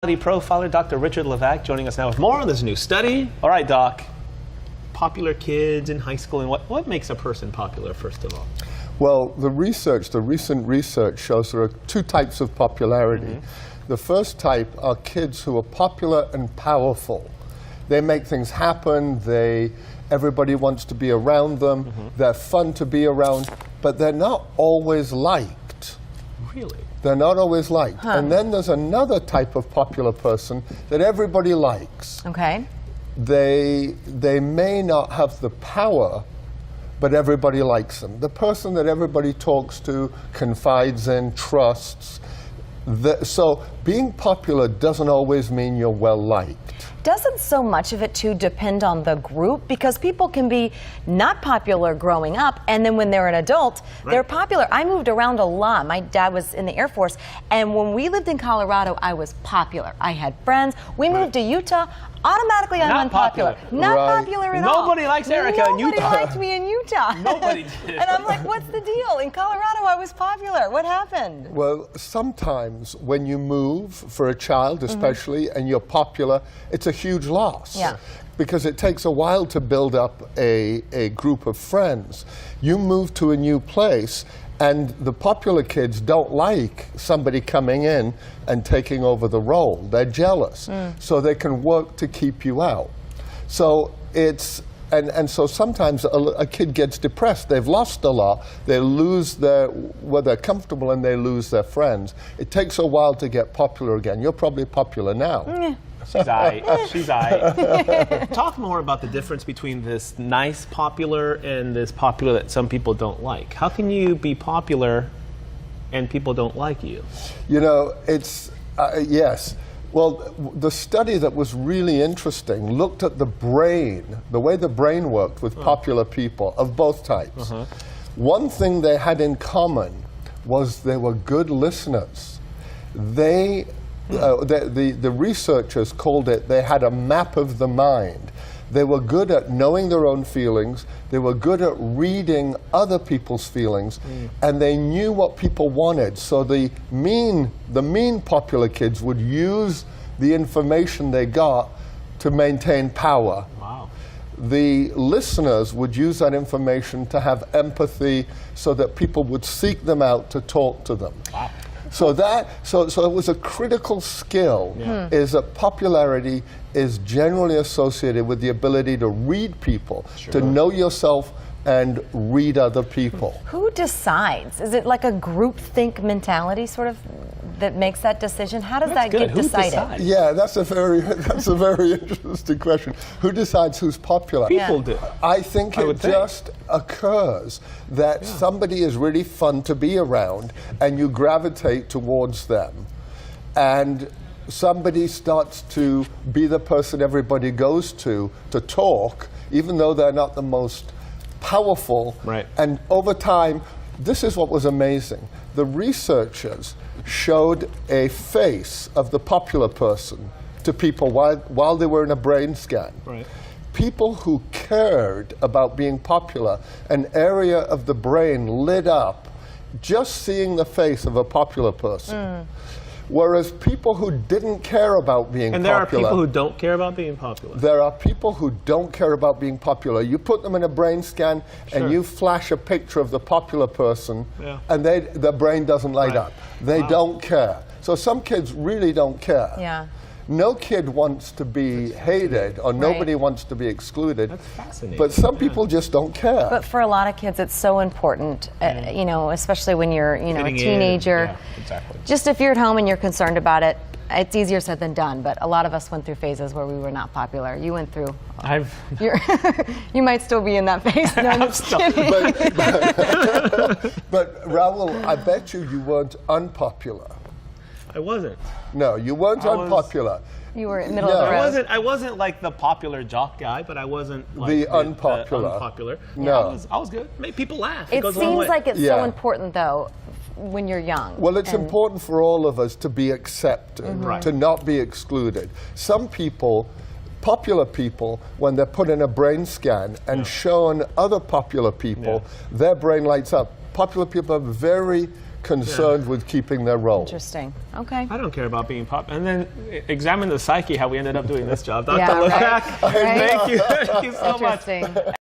Profiler Dr. Richard Levak joining us now with more on this new study. All right, Doc. Popular kids in high school, and what makes a person popular, first of all? Well, the recent research shows there are two types of popularity. The first type are kids who are popular and powerful. They make things happen, everybody wants to be around them, they're fun to be around, but they're not always liked. Really? They're not always liked. And then there's another type of popular person that everybody likes. Okay. They may not have the power, but everybody likes them. The person that everybody talks to, confides in, trusts. So being popular doesn't always mean you're well liked. Doesn't so much of it too depend on the group? Because people can be not popular growing up, and then when they're an adult, they're popular. I moved around a lot. My dad was in the Air Force, and when we lived in Colorado, I was popular. I had friends. We moved to Utah. Automatically, I'm unpopular. Not popular at all. Nobody likes Erica in Utah. Nobody liked me in Utah. Nobody did. And I'm like, what's the deal? In Colorado, I was popular. What happened? Well, sometimes when you move, for a child especially, and you're popular, it's a huge loss. Yeah. Because it takes a while to build up a group of friends. You move to a new place, and the popular kids don't like somebody coming in and taking over the role. They're jealous. So they can work to keep you out. So it's, and so sometimes a kid gets depressed. They've lost a lot. They lose they're comfortable and they lose their friends. It takes a while to get popular again. You're probably popular now. She's aight. Talk more about the difference between this nice popular and this popular that some people don't like. How can you be popular and people don't like you? You know, it's, yes. Well, the study that was really interesting looked at the brain, the way the brain worked with popular people of both types. One thing they had in common was they were good listeners. The researchers called it, they had a map of the mind. They were good at knowing their own feelings, they were good at reading other people's feelings, and they knew what people wanted. So the mean popular kids would use the information they got to maintain power. Wow. The listeners would use that information to have empathy so that people would seek them out to talk to them. Wow. So it was a critical skill, is that popularity is generally associated with the ability to read people, to know yourself and read other people. Who decides? Is it like a groupthink mentality sort of that makes that decision? How does that get decided? Yeah, that's a very interesting question. Who decides who's popular? People do. I think it just occurs that somebody is really fun to be around and you gravitate towards them. And somebody starts to be the person everybody goes to talk, even though they're not the most powerful. Right. And over time, this is what was amazing. The researchers showed a face of the popular person to people while they were in a brain scan. Right. People who cared about being popular, an area of the brain lit up just seeing the face of a popular person. Whereas people who didn't care about being popular. And there are people who don't care about being popular. There are people who don't care about being popular. You put them in a brain scan and you flash a picture of the popular person and their brain doesn't light up. They don't care. So some kids really don't care. Yeah. No kid wants to be hated or nobody wants to be excluded. That's fascinating. But some people just don't care. But for a lot of kids, it's so important, you know, especially when you're, a teenager. Yeah, exactly. Just if you're at home and you're concerned about it, it's easier said than done. But a lot of us went through phases where we were not popular. You went through. You might still be in that phase. No, I'm just kidding. But Raul, I bet you weren't unpopular. I wasn't. No, you weren't unpopular. You were in the middle of the road. I wasn't like the popular jock guy, but I wasn't like the unpopular. No, I was good. Made people laugh. It seems like it's so important, though, when you're young. Well, it's important for all of us to be accepted, to not be excluded. Some people, popular people, when they're put in a brain scan and shown other popular people, their brain lights up. Popular people are very concerned with keeping their role. Interesting. Okay. I don't care about being popular. And then examine the psyche, how we ended up doing this job. Dr. Yeah, Levak, right. thank you so much. Interesting.